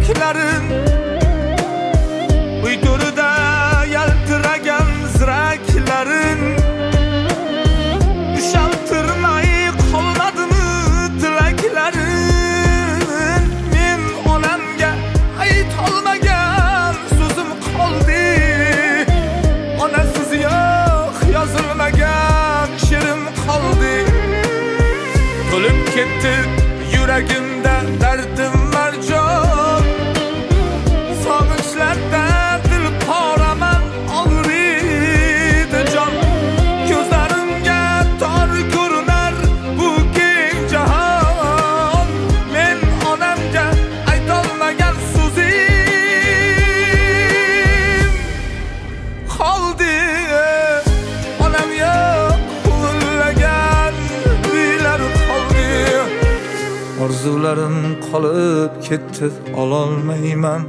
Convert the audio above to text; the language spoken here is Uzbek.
tilaklarin uydurida yaltiragan ziraklarin ushaltirmay qolmadimi tilaklarin men onamga aytolmagan so'zim qoldi onasiz yo'q yozilmagan she'rim qoldi to'lib ketdi yuragimda dardim marjon sog'inchlarda dil poraman og'riydi jon ko'zlarimga tor ko'rinar bu keng jahon men onamga aytolmagan so'zim qoldi onam yo'q huvillagan kuylar qoldi orzularim qolib ketdi ololmayman